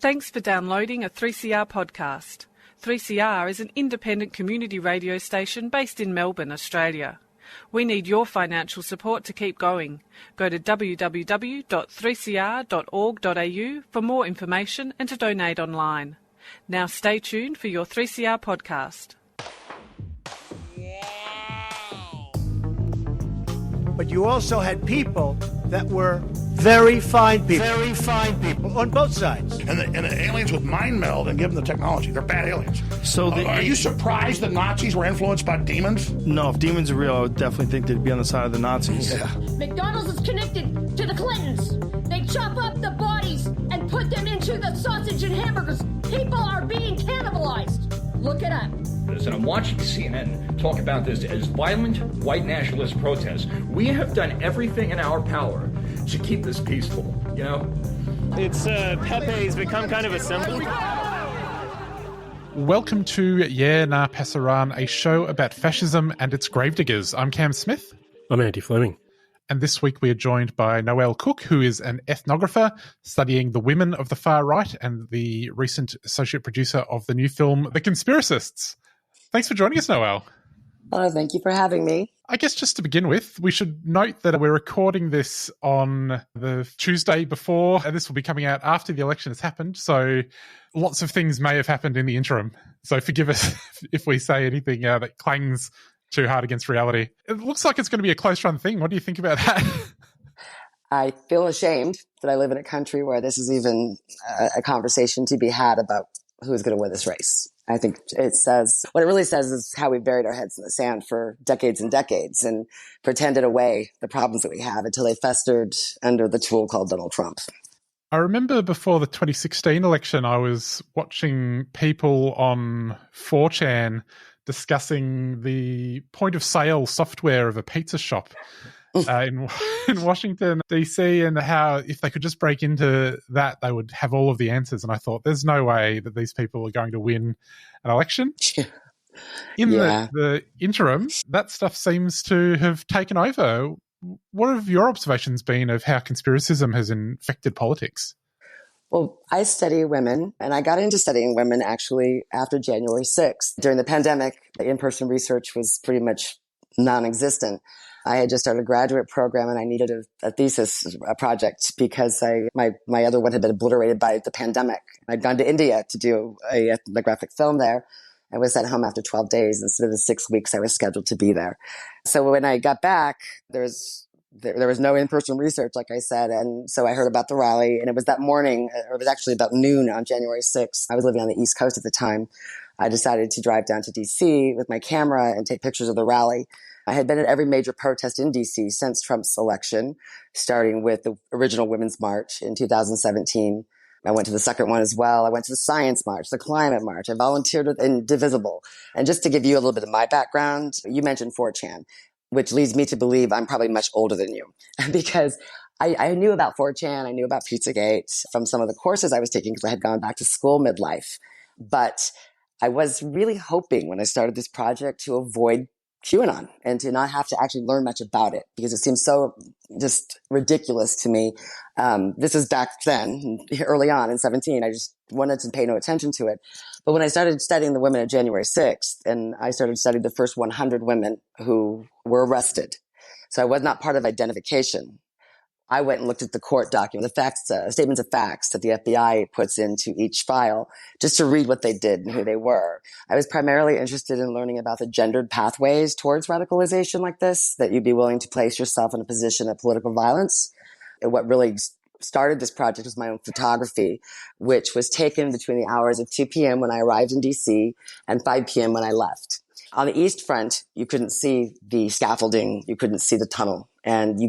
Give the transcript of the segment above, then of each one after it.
Thanks for downloading a 3CR podcast. 3CR is an independent community radio station based in Melbourne, Australia. We need your financial support to keep going. Go to www.3cr.org.au for more information and to donate online. Now stay tuned for your 3CR podcast. But you also had people that were very fine people. Very fine people on both sides. And the aliens would mind meld and give them the technology. They're bad aliens. So are you surprised the Nazis were influenced by demons? No, if demons are real, I would definitely think they'd be on the side of the Nazis. Yeah. McDonald's is connected to the Clintons. They chop up the bodies and put them into the sausage and hamburgers. People are being cannibalized. Look it up. And I'm watching CNN talk about this as violent white nationalist protests. We have done everything in our power to keep this peaceful, you know? It's Pepe's become kind of a symbol. Welcome to Yeah Nah Pasaran, a show about fascism and its gravediggers. I'm Cam Smith. I'm Andy Fleming. And this week we are joined by Noelle Cook, who is an ethnographer studying the women of the far right and the recent associate producer of the new film The Conspiracists. Thanks for joining us, Noelle. Oh, thank you for having me. I guess just to begin with, we should note that we're recording this on the Tuesday before, and this will be coming out after the election has happened. So lots of things may have happened in the interim. So forgive us if we say anything that clangs too hard against reality. It looks like it's going to be a close run thing. What do you think about that? I feel ashamed that I live in a country where this is even a conversation to be had about who's going to win this race. I think what it really says is how we buried our heads in the sand for decades and decades and pretended away the problems that we have until they festered under the tool called Donald Trump. I remember before the 2016 election, I was watching people on 4chan discussing the point of sale software of a pizza shop in Washington, D.C., and how if they could just break into that, they would have all of the answers. And I thought, there's no way that these people are going to win an election. In the interim, that stuff seems to have taken over. What have your observations been of how conspiracism has infected politics? Well, I study women, and I got into studying women actually after January 6th. During the pandemic, in-person research was pretty much non-existent. I had just started a graduate program and I needed a thesis project because my other one had been obliterated by the pandemic. I'd gone to India to do a ethnographic film there. I was sent home after 12 days instead of the 6 weeks I was scheduled to be there. So when I got back, there was no in-person research, like I said. And so I heard about the rally, and it was that morning, or it was actually about noon on January 6th. I was living on the East Coast at the time. I decided to drive down to DC with my camera and take pictures of the rally. I had been at every major protest in DC since Trump's election, starting with the original Women's March in 2017. I went to the second one as well. I went to the Science March, the Climate March. I volunteered with Indivisible. And just to give you a little bit of my background, you mentioned 4chan, which leads me to believe I'm probably much older than you because I knew about 4chan. I knew about Pizzagate from some of the courses I was taking because I had gone back to school midlife. But I was really hoping when I started this project to avoid QAnon and to not have to actually learn much about it because it seems so just ridiculous to me. This was back then, early on in 17. I just wanted to pay no attention to it. But when I started studying the women of January 6th, and I started studying the first 100 women who were arrested. So I was not part of identification. I went and looked at the court document, the facts, statements of facts that the FBI puts into each file just to read what they did and who they were. I was primarily interested in learning about the gendered pathways towards radicalization like this, that you'd be willing to place yourself in a position of political violence. And what really started this project was my own photography, which was taken between the hours of 2 p.m. when I arrived in DC and 5 p.m. when I left. On the East Front, you couldn't see the scaffolding, you couldn't see the tunnel, and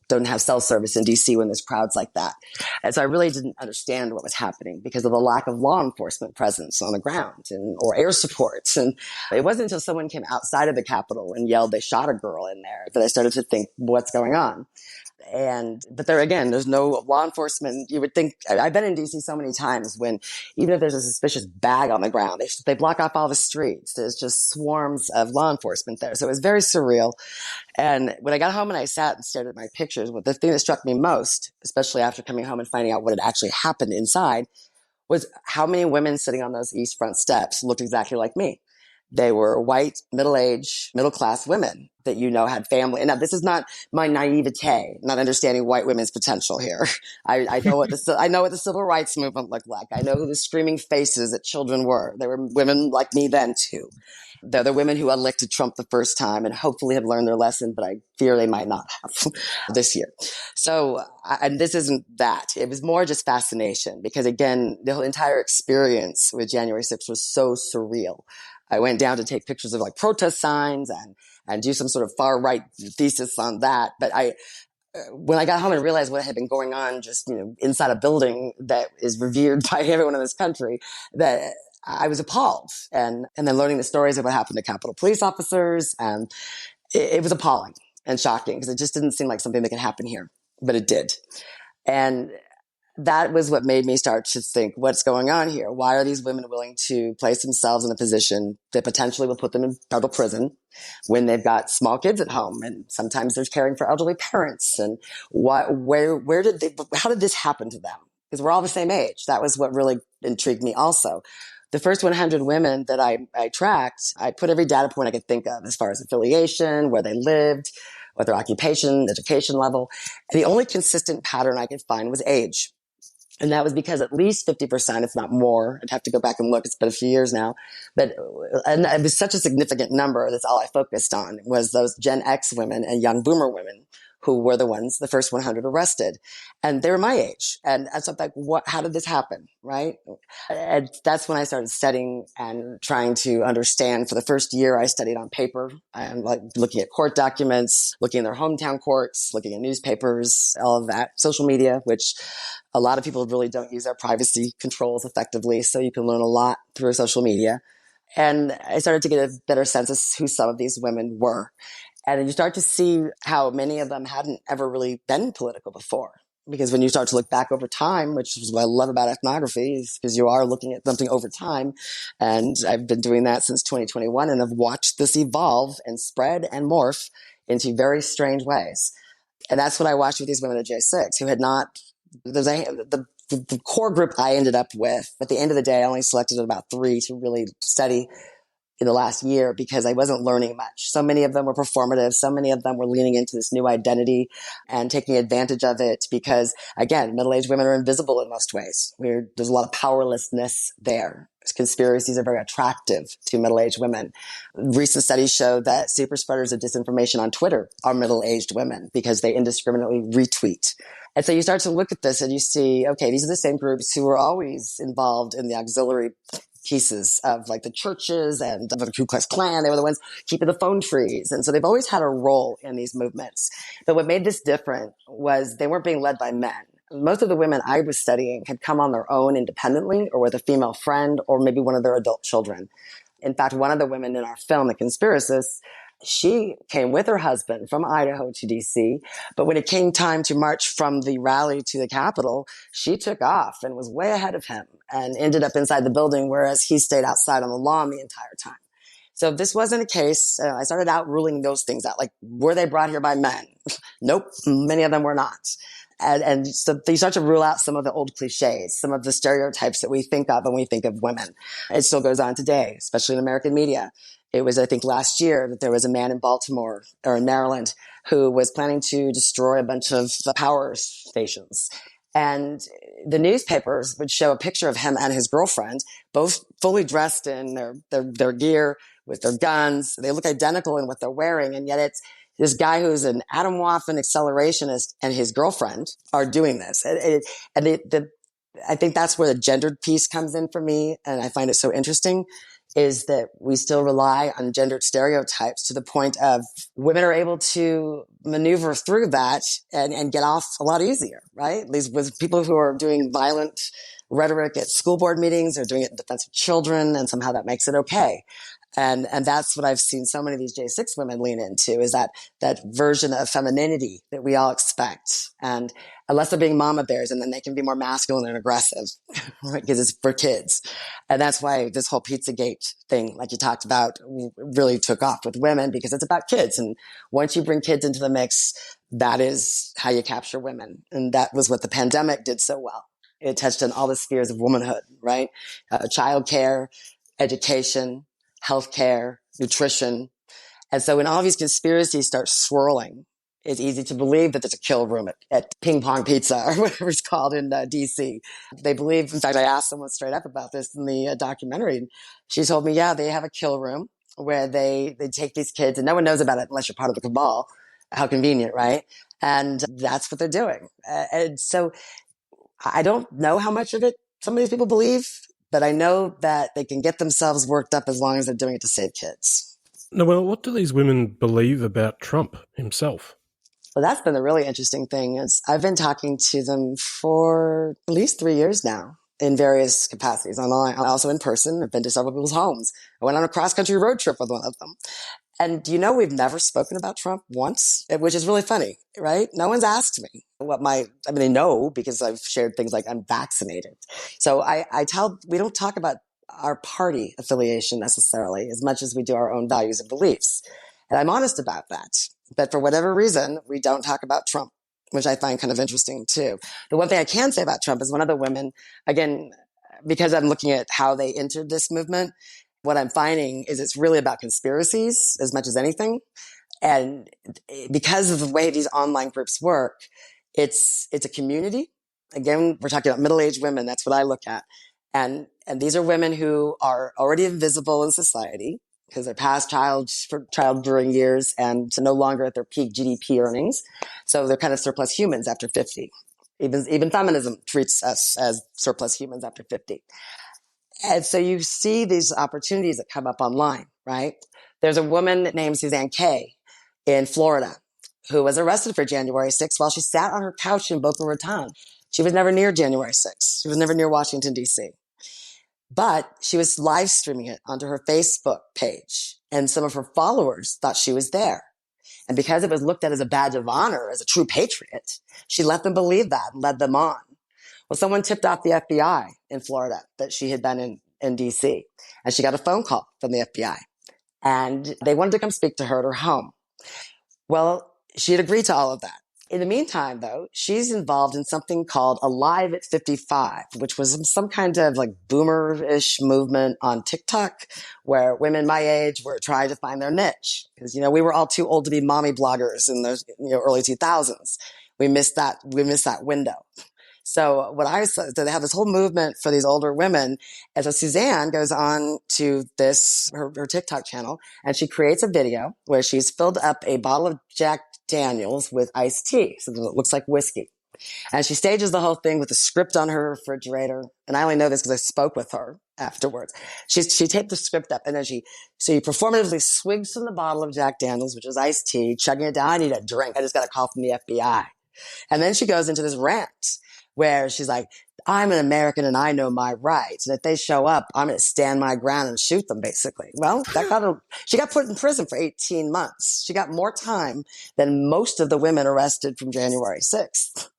don't have cell service in DC when there's crowds like that. And so I really didn't understand what was happening because of the lack of law enforcement presence on the ground or air supports. And it wasn't until someone came outside of the Capitol and yelled, "They shot a girl in there," that I started to think, what's going on? But there again, there's no law enforcement. You would think, I've been in DC so many times when even if there's a suspicious bag on the ground, they block off all the streets. There's just swarms of law enforcement there. So it was very surreal. And when I got home and I sat and stared at my pictures, the thing that struck me most, especially after coming home and finding out what had actually happened inside, was how many women sitting on those East Front steps looked exactly like me. They were white, middle-aged, middle-class women that had family. And now this is not my naivete, not understanding white women's potential here. I know what the civil rights movement looked like. I know who the screaming faces that children were. There were women like me then too. They're the women who elected Trump the first time and hopefully have learned their lesson, but I fear they might not have this year. So, and this isn't that. It was more just fascination because, again, the whole entire experience with January 6th was so surreal. I went down to take pictures of protest signs and do some sort of far right thesis on that. But when I got home and realized what had been going on just, inside a building that is revered by everyone in this country, that I was appalled. And then learning the stories of what happened to Capitol Police officers, and it was appalling and shocking because it just didn't seem like something that could happen here, but it did. And that was what made me start to think, what's going on here? Why are these women willing to place themselves in a position that potentially will put them in federal prison when they've got small kids at home? And sometimes they're caring for elderly parents. And how did this happen to them? Because we're all the same age. That was what really intrigued me also. The first 100 women that I tracked, I put every data point I could think of as far as affiliation, where they lived, what their occupation, education level. And the only consistent pattern I could find was age. And that was because at least 50%, if not more, I'd have to go back and look. It's been a few years now. And it was such a significant number. That's all I focused on was those Gen X women and young boomer women who were the first 100 arrested. And they were my age. And so I'm like, how did this happen? Right. And that's when I started studying and trying to understand. For the first year, I studied on paper and looking at court documents, looking at their hometown courts, looking at newspapers, all of that, social media, which a lot of people really don't use their privacy controls effectively. So you can learn a lot through social media. And I started to get a better sense of who some of these women were. And you start to see how many of them hadn't ever really been political before. Because when you start to look back over time, which is what I love about ethnography, is because you are looking at something over time. And I've been doing that since 2021 and have watched this evolve and spread and morph into very strange ways. And that's what I watched with these women at J6 who had not, the core group I ended up with. At the end of the day, I only selected about 3 to really study in the last year because I wasn't learning much. So many of them were performative. So many of them were leaning into this new identity and taking advantage of it because, again, middle-aged women are invisible in most ways. There's a lot of powerlessness there. Conspiracies are very attractive to middle-aged women. Recent studies show that super spreaders of disinformation on Twitter are middle-aged women because they indiscriminately retweet. And so you start to look at this and you see, okay, these are the same groups who were always involved in the auxiliary pieces of the churches and the Ku Klux Klan. They were the ones keeping the phone trees. And so they've always had a role in these movements. But what made this different was they weren't being led by men. Most of the women I was studying had come on their own independently or with a female friend or maybe one of their adult children. In fact, one of the women in our film, The Conspiracists, she came with her husband from Idaho to DC. But when it came time to march from the rally to the Capitol, she took off and was way ahead of him and ended up inside the building, whereas he stayed outside on the lawn the entire time. So if this wasn't a case, I started out ruling those things out. Were they brought here by men? Nope. Many of them were not. And so you start to rule out some of the old cliches, some of the stereotypes that we think of when we think of women. It still goes on today, especially in American media. It was, I think, last year that there was a man in Baltimore or in Maryland who was planning to destroy a bunch of power stations. And the newspapers would show a picture of him and his girlfriend, both fully dressed in their gear with their guns. They look identical in what they're wearing. And yet it's this guy who's an Atomwaffen accelerationist and his girlfriend are doing this. I think that's where the gendered piece comes in for me. And I find it so interesting is that we still rely on gendered stereotypes to the point of women are able to maneuver through that and get off a lot easier, right? These with people who are doing violent rhetoric at school board meetings or doing it in defense of children, and somehow that makes it okay. And that's what I've seen so many of these J6 women lean into is that version of femininity that we all expect. And unless they're being mama bears, and then they can be more masculine and aggressive, right? Because it's for kids. And that's why this whole Pizzagate thing, like you talked about, really took off with women because it's about kids. And once you bring kids into the mix, that is how you capture women. And that was what the pandemic did so well. It touched on all the spheres of womanhood, right? Childcare, education, healthcare, nutrition. And so when all these conspiracies start swirling, it's easy to believe that there's a kill room at Ping Pong Pizza or whatever it's called in DC. They believe, in fact, I asked someone straight up about this in the documentary. And she told me, yeah, they have a kill room where they take these kids and no one knows about it unless you're part of the cabal. How convenient, right? And that's what they're doing. And so I don't know how much of it some of these people believe, but I know that they can get themselves worked up as long as they're doing it to save kids. Noelle, what do these women believe about Trump himself? Well, that's been the really interesting thing is I've been talking to them for at least 3 years now in various capacities, online, also in person. I've been to several people's homes. I went on a cross-country road trip with one of them. And we've never spoken about Trump once, which is really funny, right? No one's asked me they know because I've shared things like I'm vaccinated. So we don't talk about our party affiliation necessarily as much as we do our own values and beliefs. And I'm honest about that. But for whatever reason, we don't talk about Trump, which I find kind of interesting too. The one thing I can say about Trump is one of the women, again, because I'm looking at how they entered this movement, what I'm finding is it's really about conspiracies as much as anything. And because of the way these online groups work, it's a community. Again, we're talking about middle-aged women. That's what I look at. And these are women who are already invisible in society because they're past childbearing years and no longer at their peak GDP earnings. So they're kind of surplus humans after 50. Even feminism treats us as surplus humans after 50. And so you see these opportunities that come up online, right? There's a woman named Suzanne Kay in Florida who was arrested for January 6th while she sat on her couch in Boca Raton. She was never near January 6th. She was never near Washington, D.C. But she was live streaming it onto her Facebook page. And some of her followers thought she was there. And because it was looked at as a badge of honor, as a true patriot, she let them believe that and led them on. Well, someone tipped off the FBI in Florida that she had been in D.C. And she got a phone call from the FBI. And they wanted to come speak to her at her home. Well, she had agreed to all of that. In the meantime, though, she's involved in something called Alive at 55, which was some kind of like boomer-ish movement on TikTok where women my age were trying to find their niche. Because, we were all too old to be mommy bloggers in the early 2000s. We missed that window. So what I said, they have this whole movement for these older women. And so Suzanne goes on to her TikTok channel, and she creates a video where she's filled up a bottle of Jack Daniels with iced tea. So it looks like whiskey. And she stages the whole thing with a script on her refrigerator. And I only know this because I spoke with her afterwards. She taped the script up and then she performatively swigs from the bottle of Jack Daniels, which is iced tea, chugging it down. I need a drink. I just got a call from the FBI. And then she goes into this rant where she's like, I'm an American and I know my rights. And if they show up, I'm going to stand my ground and shoot them, basically. Well, she got put in prison for 18 months. She got more time than most of the women arrested from January 6th.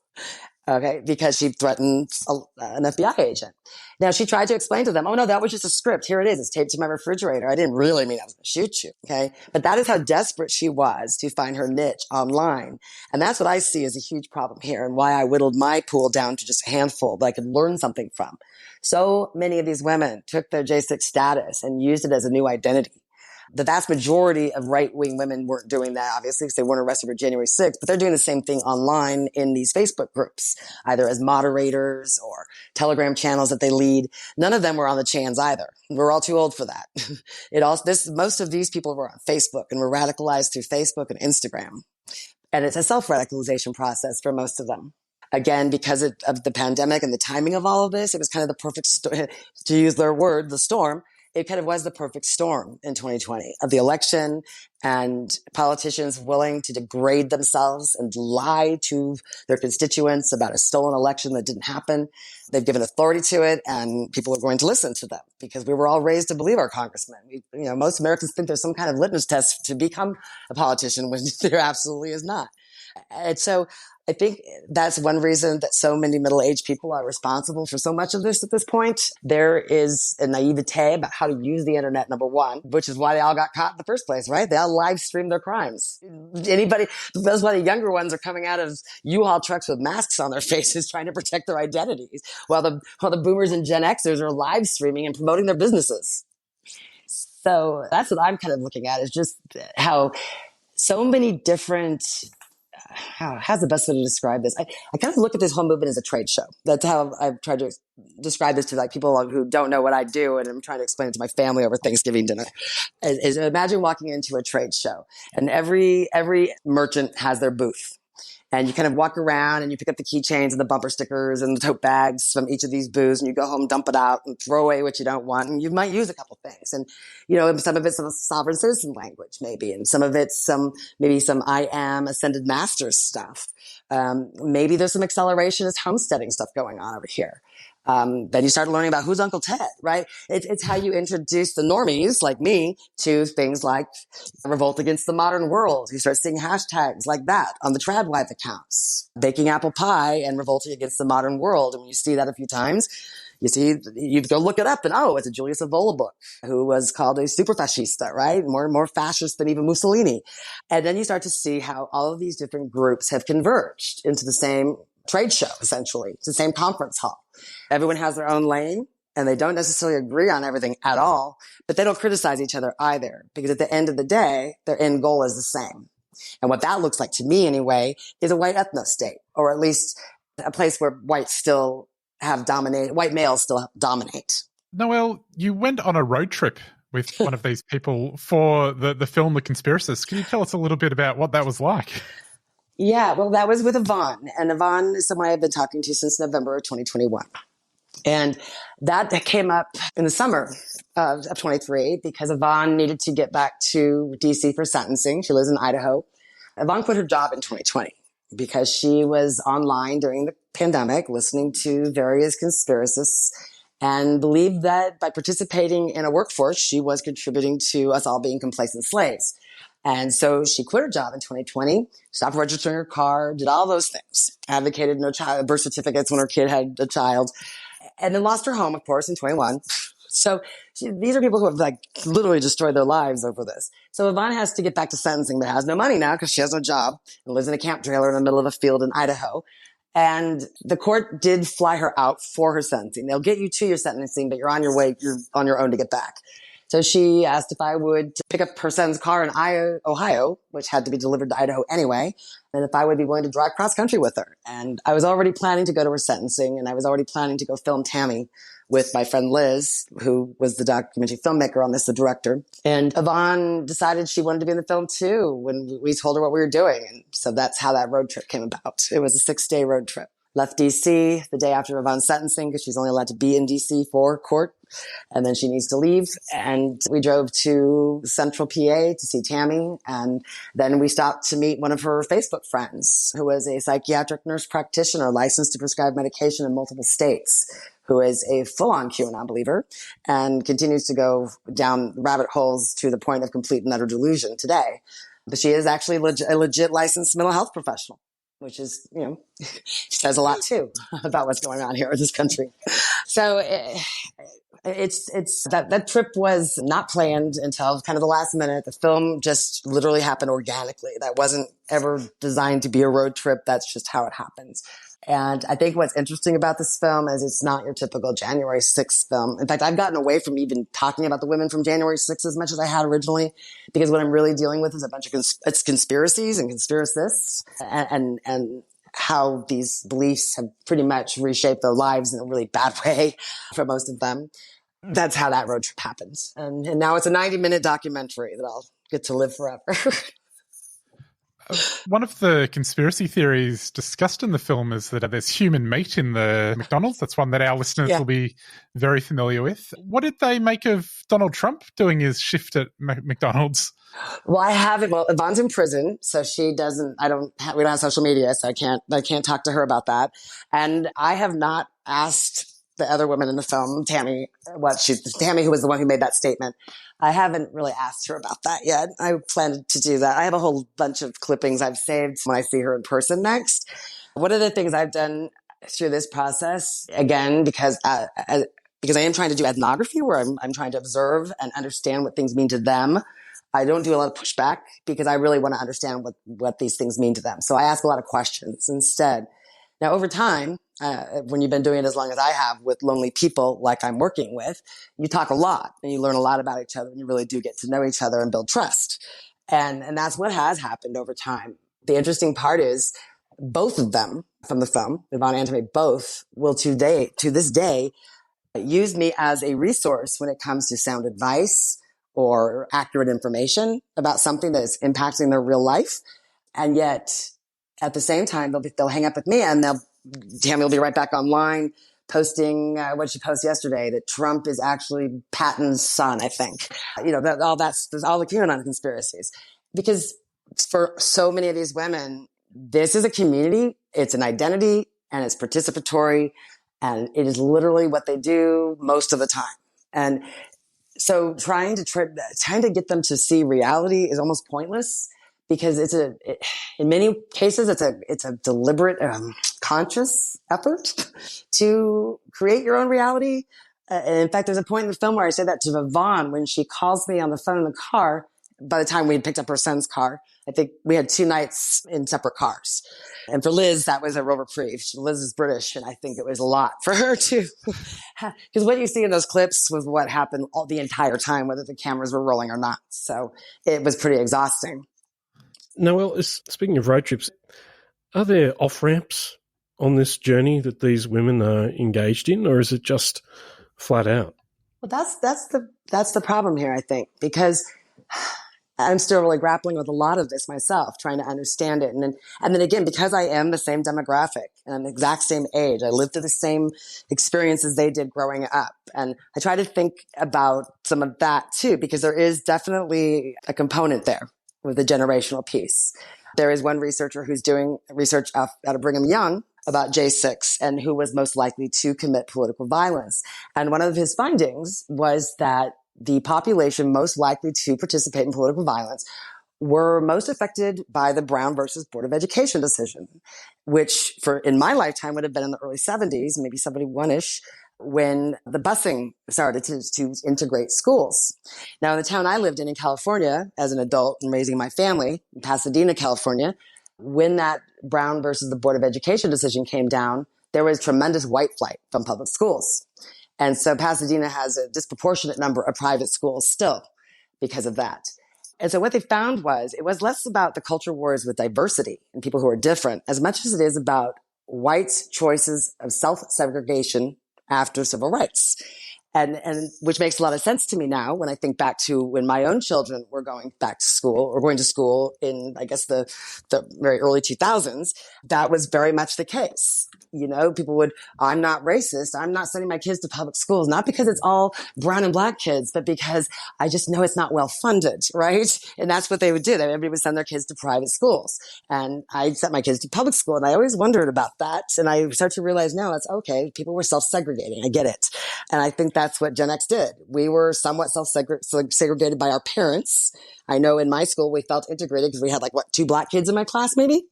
Okay, because she threatened an FBI agent. Now, she tried to explain to them, oh, no, that was just a script. Here it is. It's taped to my refrigerator. I didn't really mean I was going to shoot you. Okay, but that is how desperate she was to find her niche online. And that's what I see as a huge problem here and why I whittled my pool down to just a handful that I could learn something from. So many of these women took their J6 status and used it as a new identity. The vast majority of right-wing women weren't doing that, obviously, because they weren't arrested for January 6th, but they're doing the same thing online in these Facebook groups, either as moderators or Telegram channels that they lead. None of them were on the Chans either. We're all too old for that. Most of these people were on Facebook and were radicalized through Facebook and Instagram. And it's a self-radicalization process for most of them. Again, because of the pandemic and the timing of all of this, it was kind of the perfect, to use their word, the storm. It kind of was the perfect storm in 2020 of the election and politicians willing to degrade themselves and lie to their constituents about a stolen election that didn't happen. They've given authority to it and people are going to listen to them because we were all raised to believe our congressmen. Most Americans think there's some kind of litmus test to become a politician when there absolutely is not. And so I think that's one reason that so many middle-aged people are responsible for so much of this at this point. There is a naivete about how to use the internet, number one, which is why they all got caught in the first place, right? They all live streamed their crimes. That's why the younger ones are coming out of U-Haul trucks with masks on their faces trying to protect their identities, while the boomers and Gen Xers are live streaming and promoting their businesses. So that's what I'm kind of looking at, is just how so many different, how's the best way to describe this? I kind of look at this whole movement as a trade show. That's how I've tried to describe this to like people who don't know what I do, and I'm trying to explain it to my family over Thanksgiving dinner. Is imagine walking into a trade show, and every merchant has their booth. And you kind of walk around and you pick up the keychains and the bumper stickers and the tote bags from each of these booths, and you go home, dump it out, and throw away what you don't want. And you might use a couple things. And, some of it's some sovereign citizen language, maybe. And some of it's some I am ascended master stuff. Maybe there's some accelerationist homesteading stuff going on over here. Then you start learning about who's Uncle Ted, right? It's how you introduce the normies like me to things like revolt against the modern world. You start seeing hashtags like that on the Tradwife accounts, baking apple pie and revolting against the modern world. And when you see that a few times, you go look it up, and it's a Julius Evola book, who was called a super fascista, right? More fascist than even Mussolini. And then you start to see how all of these different groups have converged into the same trade show, essentially. It's the same conference hall. Everyone has their own lane, and they don't necessarily agree on everything at all, but they don't criticize each other either, because at the end of the day, their end goal is the same. And what that looks like to me anyway is a white ethno state, or at least a place where white males still dominate. Noelle, you went on a road trip with one of these people for the film The Conspiracists. Can you tell us a little bit about what that was like? Yeah, well, that was with Yvonne. And Yvonne is someone I've been talking to since November of 2021. And that came up in the summer of 23 because Yvonne needed to get back to DC for sentencing. She lives in Idaho. Yvonne quit her job in 2020 because she was online during the pandemic listening to various conspiracists and believed that by participating in a workforce, she was contributing to us all being complacent slaves. And so she quit her job in 2020, stopped registering her car, did all those things, advocated no child birth certificates when her kid had a child, and then lost her home, of course, in 21. So these are people who have literally destroyed their lives over this. So Yvonne has to get back to sentencing, but has no money now because she has no job and lives in a camp trailer in the middle of a field in Idaho. And the court did fly her out for her sentencing. They'll get you to your sentencing, but you're on your way. You're on your own to get back. So she asked if I would pick up her son's car in Ohio, which had to be delivered to Idaho anyway, and if I would be willing to drive cross country with her. And I was already planning to go to her sentencing, and I was already planning to go film Tammy with my friend Liz, who was the documentary filmmaker on this, the director. And Yvonne decided she wanted to be in the film too when we told her what we were doing. And so that's how that road trip came about. It was a 6-day road trip. Left DC the day after Yvonne's sentencing because she's only allowed to be in DC for court. And then she needs to leave. And we drove to Central PA to see Tammy. And then we stopped to meet one of her Facebook friends, who was a psychiatric nurse practitioner licensed to prescribe medication in multiple states, who is a full-on QAnon believer and continues to go down rabbit holes to the point of complete and utter delusion today. But she is actually a legit licensed mental health professional, which is, says a lot too about what's going on here in this country. So it's that trip was not planned until kind of the last minute. The film just literally happened organically. That wasn't ever designed to be a road trip. That's just how it happens. And I think what's interesting about this film is it's not your typical January 6th film. In fact, I've gotten away from even talking about the women from January 6th as much as I had originally, because what I'm really dealing with is a bunch of conspiracies and conspiracists and how these beliefs have pretty much reshaped their lives in a really bad way for most of them. That's how that road trip happens. And now it's a 90-minute documentary that I'll get to live forever. One of the conspiracy theories discussed in the film is that there's human meat in the McDonald's. That's one that our listeners will be very familiar with. What did they make of Donald Trump doing his shift at McDonald's? Well, I haven't. Well, Yvonne's in prison, so she doesn't. We don't have social media, so I can't talk to her about that. And I have not asked the other woman in the film, Tammy, Tammy, who was the one who made that statement. I haven't really asked her about that yet. I plan to do that. I have a whole bunch of clippings I've saved when I see her in person next. One of the things I've done through this process, again, because I am trying to do ethnography where I'm trying to observe and understand what things mean to them. I don't do a lot of pushback because I really want to understand what these things mean to them. So I ask a lot of questions instead. Now, over time, when you've been doing it as long as I have with lonely people like I'm working with, you talk a lot and you learn a lot about each other and you really do get to know each other and build trust. And that's what has happened over time. The interesting part is both of them from the film, Yvonne and Anthony, both will to this day use me as a resource when it comes to sound advice or accurate information about something that is impacting their real life. And yet, at the same time, they'll hang up with me and Tammy will be right back online posting what she posted yesterday, that Trump is actually Patton's son, I think. There's all the QAnon conspiracies. Because for so many of these women, this is a community, it's an identity, and it's participatory, and it is literally what they do most of the time. And so trying to get them to see reality is almost pointless because in many cases, it's a deliberate, conscious effort to create your own reality. And in fact, there's a point in the film where I say that to Yvonne when she calls me on the phone in the car. By the time we had picked up her son's car, I think we had 2 nights in separate cars. And for Liz, that was a real reprieve. Liz is British, and I think it was a lot for her too. Because what you see in those clips was what happened the entire time, whether the cameras were rolling or not. So it was pretty exhausting. Noelle, speaking of road trips, are there off-ramps on this journey that these women are engaged in, or is it just flat out? Well, that's the problem here, I think, because I'm still really grappling with a lot of this myself, trying to understand it. And then again, because I am the same demographic and I'm the exact same age, I lived through the same experiences they did growing up. And I try to think about some of that too, because there is definitely a component there with the generational piece. There is one researcher who's doing research out of Brigham Young about J6 and who was most likely to commit political violence. And one of his findings was that the population most likely to participate in political violence were most affected by the Brown versus Board of Education decision, which in my lifetime would have been in the early 70s, maybe 71-ish, when the busing started to integrate schools. Now, in the town I lived in California as an adult and raising my family in Pasadena, California, when that Brown versus the Board of Education decision came down, there was tremendous white flight from public schools. And so Pasadena has a disproportionate number of private schools still because of that. And so what they found was it was less about the culture wars with diversity and people who are different as much as it is about whites' choices of self-segregation after civil rights. And which makes a lot of sense to me now when I think back to when my own children were going back to school or going to school in, I guess, the very early 2000s. That was very much the case. I'm not racist. I'm not sending my kids to public schools, not because it's all brown and black kids, but because I just know it's not well funded, right? And that's what they would do. Everybody would send their kids to private schools. And I sent my kids to public school, and I always wondered about that. And I started to realize now it's okay. People were self-segregating. I get it. And I think that's what Gen X did. We were somewhat segregated by our parents. I know in my school, we felt integrated because we had 2 black kids in my class, maybe,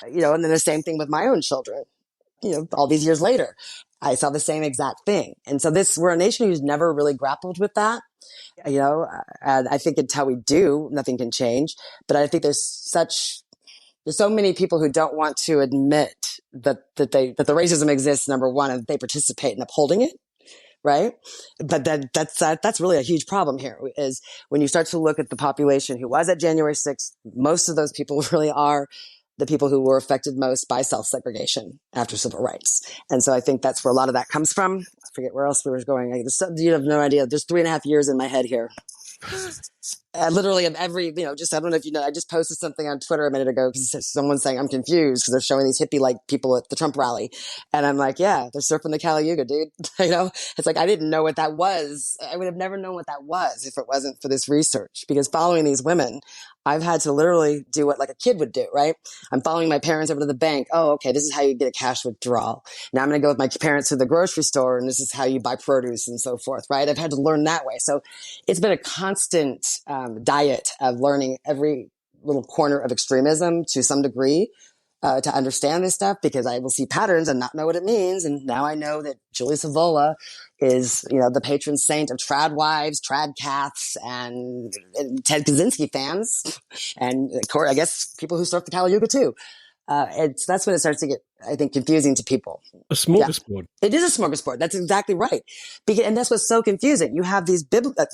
and then the same thing with my own children. All these years later, I saw the same exact thing. And so we're a nation who's never really grappled with that. And I think until we do, nothing can change. But I think there's so many people who don't want to admit that the racism exists, number one, and they participate in upholding it. Right. But that's really a huge problem here is when you start to look at the population who was at January 6th, most of those people really are the people who were affected most by self-segregation after civil rights. And so I think that's where a lot of that comes from. I forget where else we were going. You have no idea. There's 3.5 years in my head here. Literally of every, just, I don't know if you know, I just posted something on Twitter a minute ago because someone's saying I'm confused because they're showing these hippie-like people at the Trump rally. And I'm like, yeah, they're surfing the Kali Yuga, dude. It's like, I didn't know what that was. I would have never known what that was if it wasn't for this research, because following these women, I've had to literally do what like a kid would do, right? I'm following my parents over to the bank. Oh, okay, this is how you get a cash withdrawal. Now I'm going to go with my parents to the grocery store, and this is how you buy produce and so forth, right? I've had to learn that way. So it's been a constant diet of learning every little corner of extremism to some degree to understand this stuff, because I will see patterns and not know what it means. And now I know that Julie Savola is, the patron saint of trad wives, trad caths, and Ted Kaczynski fans. And of course, I guess people who surf the Kali Yuga too. That's when it starts to get, I think, confusing to people. A smorgasbord. Yeah. It is a smorgasbord. That's exactly right. And that's what's so confusing. You have these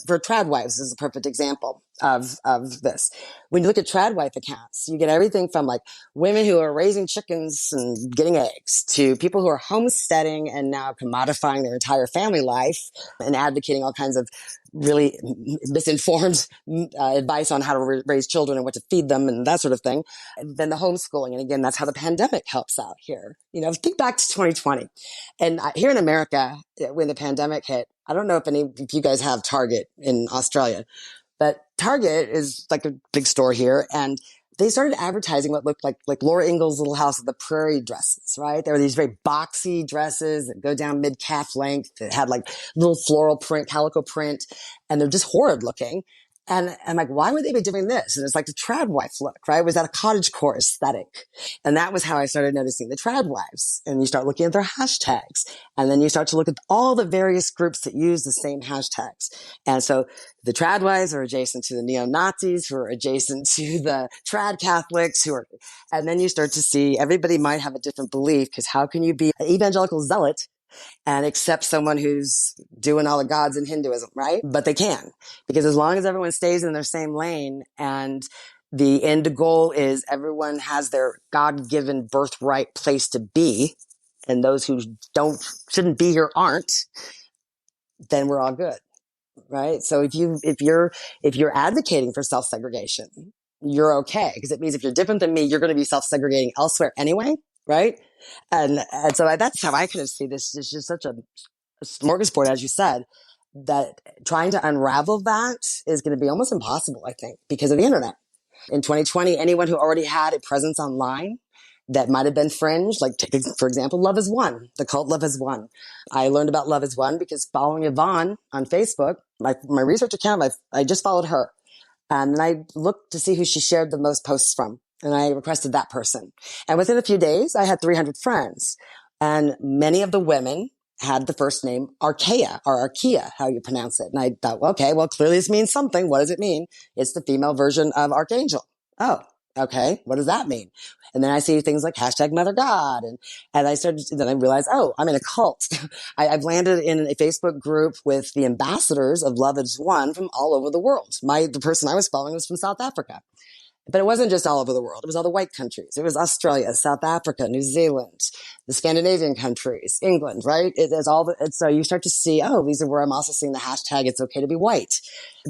for trad wives is a perfect example of this. When you look at trad wife accounts, you get everything from like women who are raising chickens and getting eggs to people who are homesteading and now commodifying their entire family life and advocating all kinds of really misinformed advice on how to raise children and what to feed them and that sort of thing. And then the homeschooling. And again, that's how the pandemic helps out here. Think back to 2020. And here in America, when the pandemic hit, I don't know if you guys have Target in Australia, but Target is like a big store here. And they started advertising what looked like Laura Ingalls' Little House of the Prairie dresses, right? There were these very boxy dresses that go down mid-calf length that had like little floral print, calico print, and they're just horrid looking. And I'm like, why would they be doing this? And it's like the trad wife look, right? It was that a cottagecore aesthetic? And that was how I started noticing the trad wives. And you start looking at their hashtags. And then you start to look at all the various groups that use the same hashtags. And so the trad wives are adjacent to the neo-Nazis, who are adjacent to the trad Catholics, and then you start to see everybody might have a different belief, because how can you be an evangelical zealot and accept someone who's doing all the gods in Hinduism, right? But they can, because as long as everyone stays in their same lane and the end goal is everyone has their God-given birthright place to be, and those who shouldn't be here aren't, then we're all good, right? So if you're advocating for self-segregation, you're okay, because it means if you're different than me, you're going to be self-segregating elsewhere anyway, right? And so that's how I kind of see this. It's just such a smorgasbord, as you said, that trying to unravel that is going to be almost impossible, I think, because of the internet. In 2020, anyone who already had a presence online that might have been fringe, like, for example, Love is One, the cult Love is One. I learned about Love is One because following Yvonne on Facebook, my research account, I just followed her. And then I looked to see who she shared the most posts from. And I requested that person. And within a few days, I had 300 friends. And many of the women had the first name Archaea, or Archaea, how you pronounce it. And I thought, okay, well, clearly this means something. What does it mean? It's the female version of Archangel. Oh, okay. What does that mean? And then I see things like hashtag Mother God. And then I realized, oh, I'm in a cult. I've landed in a Facebook group with the ambassadors of Love is One from all over the world. The person I was following was from South Africa. But it wasn't just all over the world. It was all the white countries. It was Australia, South Africa, New Zealand, the Scandinavian countries, England, right? So you start to see, oh, these are where I'm also seeing the hashtag, it's okay to be white.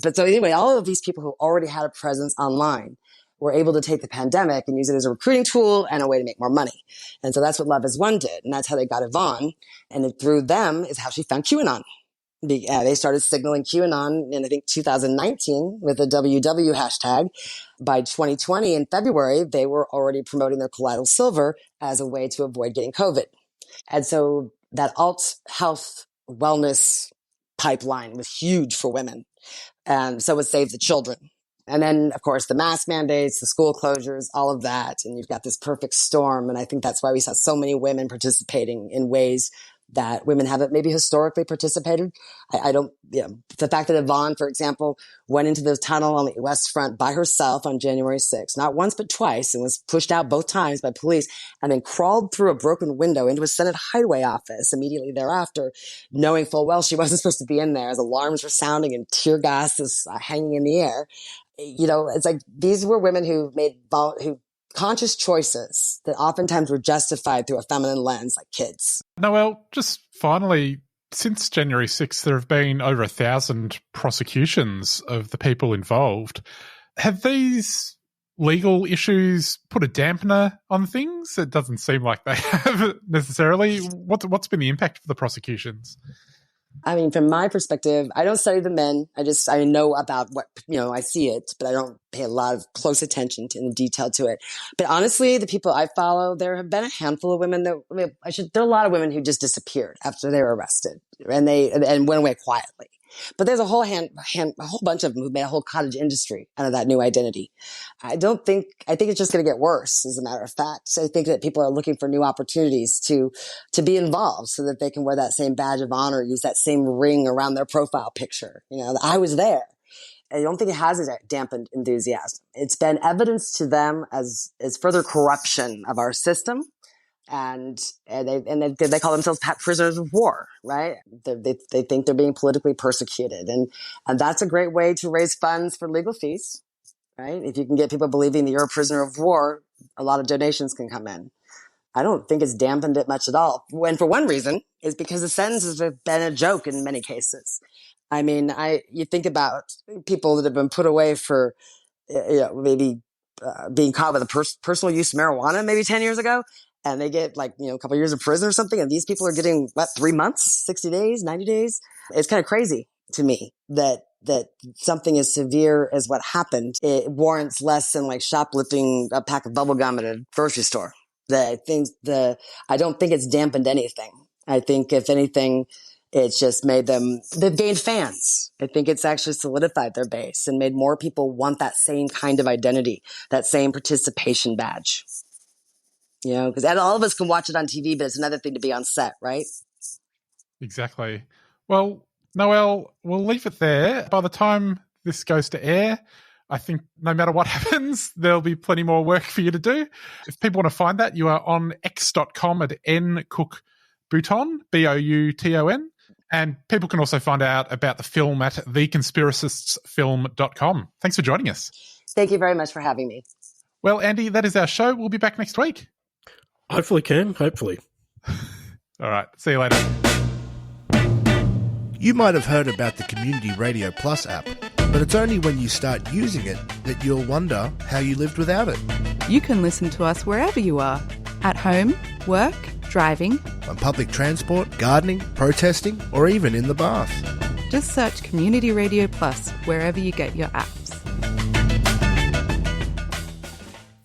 But so anyway, all of these people who already had a presence online were able to take the pandemic and use it as a recruiting tool and a way to make more money. And so that's what Love is One did. And that's how they got Yvonne. And through them is how she found QAnon. They started signaling QAnon in, I think, 2019 with the WW hashtag. By 2020, in February, they were already promoting their colloidal silver as a way to avoid getting COVID. And so that alt health wellness pipeline was huge for women. And so it saved the children. And then, of course, the mask mandates, the school closures, all of that. And you've got this perfect storm. And I think that's why we saw so many women participating in ways that women haven't maybe historically participated. The fact that Yvonne, for example, went into the tunnel on the West Front by herself on January 6th, not once, but twice, and was pushed out both times by police, and then crawled through a broken window into a Senate highway office immediately thereafter, knowing full well she wasn't supposed to be in there as alarms were sounding and tear gas is hanging in the air. It's like these were women who made conscious choices that oftentimes were justified through a feminine lens, like kids. Noelle, just finally, since January 6th, there have been over 1,000 prosecutions of the people involved. Have these legal issues put a dampener on things? It doesn't seem like they have necessarily. What's been the impact of the prosecutions? I mean, from my perspective, I don't study the men. I know about what, I see it, but I don't pay a lot of close attention to the detail to it. But honestly, the people I follow, there have been a handful of women there are a lot of women who just disappeared after they were arrested and went away quietly. But there's a whole bunch of them who made a whole cottage industry out of that new identity. I think it's just going to get worse, as a matter of fact. So I think that people are looking for new opportunities to be involved so that they can wear that same badge of honor, use that same ring around their profile picture. I was there. I don't think it has dampened enthusiasm. It's been evidence to them as further corruption of our system. And they call themselves prisoners of war, right? They think they're being politically persecuted. And that's a great way to raise funds for legal fees, right? If you can get people believing that you're a prisoner of war, a lot of donations can come in. I don't think it's dampened it much at all. And for one reason is because the sentences have been a joke in many cases. I mean, you think about people that have been put away for, maybe being caught with a personal use of marijuana maybe 10 years ago. And they get a couple of years of prison or something. And these people are getting 3 months, 60 days, 90 days. It's kind of crazy to me that something as severe as what happened, it warrants less than shoplifting a pack of bubble gum at a grocery store. I don't think it's dampened anything. I think if anything, it's just they've gained fans. I think it's actually solidified their base and made more people want that same kind of identity, that same participation badge. Because all of us can watch it on TV, but it's another thing to be on set, right? Exactly. Well, Noelle, we'll leave it there. By the time this goes to air, I think no matter what happens, there'll be plenty more work for you to do. If people want to find that, you are on x.com at ncookbouton, Bouton. And people can also find out about the film at theconspiracistsfilm.com. Thanks for joining us. Thank you very much for having me. Well, Andy, that is our show. We'll be back next week. Hopefully, Cam. Hopefully. All right. See you later. You might have heard about the Community Radio Plus app, but it's only when you start using it that you'll wonder how you lived without it. You can listen to us wherever you are. At home, work, driving, on public transport, gardening, protesting, or even in the bath. Just search Community Radio Plus wherever you get your apps.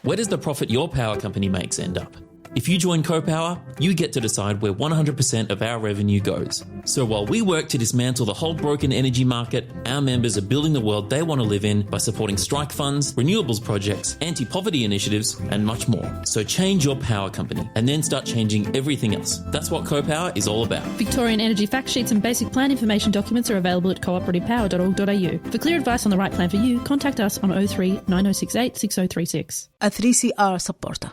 Where does the profit your power company makes end up? If you join CoPower, you get to decide where 100% of our revenue goes. So while we work to dismantle the whole broken energy market, our members are building the world they want to live in by supporting strike funds, renewables projects, anti-poverty initiatives, and much more. So change your power company and then start changing everything else. That's what CoPower is all about. Victorian energy fact sheets and basic plan information documents are available at cooperativepower.org.au. For clear advice on the right plan for you, contact us on 03 9068 6036. A 3CR supporter.